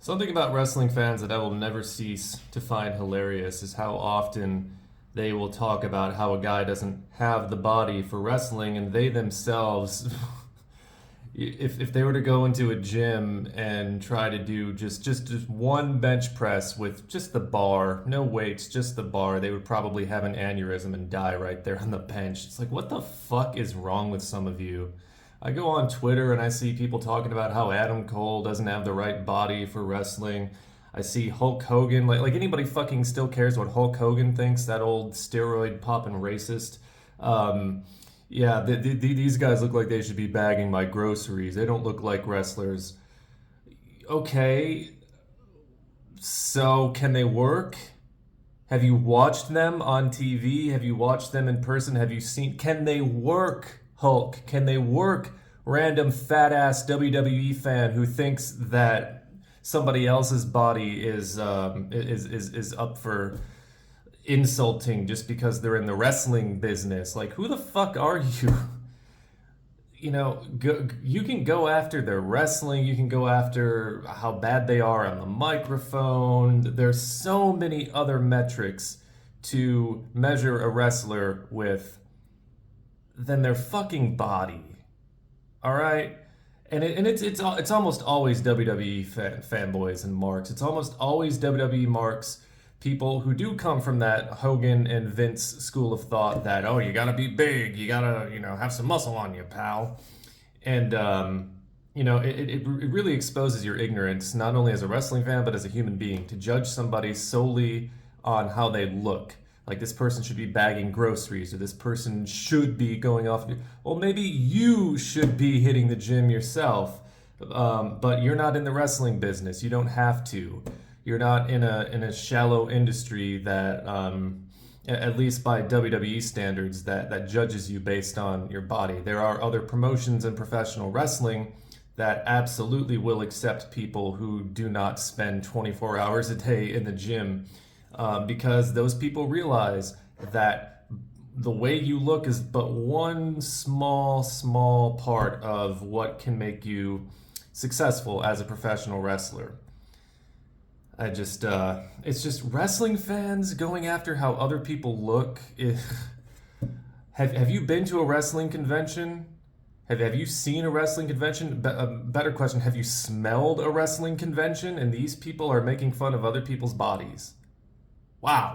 Something about wrestling fans that I will never cease to find hilarious is how often they will talk about how a guy doesn't have the body for wrestling, and they themselves, if they were to go into a gym and try to do just one bench press with just the bar, no weights, just the bar, they would probably have an aneurysm and die right there on the bench. It's like, what the fuck is wrong with some of you? I go on Twitter and I see people talking about how Adam Cole doesn't have the right body for wrestling. I see Hulk Hogan, like anybody fucking still cares what Hulk Hogan thinks, that old steroid popping racist. Um, yeah, these guys look like they should be bagging my groceries. They don't look like wrestlers. Okay, so can they work? Have you watched them on TV? Have you watched them in person? Have you seen? Can they work, Hulk? Can they work, random fat ass WWE fan who thinks that somebody else's body is up for insulting just because they're in the wrestling business? Like, who the fuck are you? You can go after their wrestling, you can go after how bad they are on the microphone. There's so many other metrics to measure a wrestler with than their fucking body. All right? And it's almost always WWE fanboys and marks. It's almost always WWE marks, people who do come from that Hogan and Vince school of thought that, oh, you gotta be big, you gotta, have some muscle on you, pal. And, it really exposes your ignorance, not only as a wrestling fan, but as a human being, to judge somebody solely on how they look. Like, this person should be bagging groceries, or this person should be going off. Well, maybe you should be hitting the gym yourself, but you're not in the wrestling business. You don't have to. You're not in a shallow industry that, at least by WWE standards, that judges you based on your body. There are other promotions in professional wrestling that absolutely will accept people who do not spend 24 hours a day in the gym, because those people realize that the way you look is but one small part of what can make you successful as a professional wrestler. It's just wrestling fans going after how other people look. Have you been to a wrestling convention? Have you seen a wrestling convention? A better question, have you smelled a wrestling convention? And these people are making fun of other people's bodies. Wow.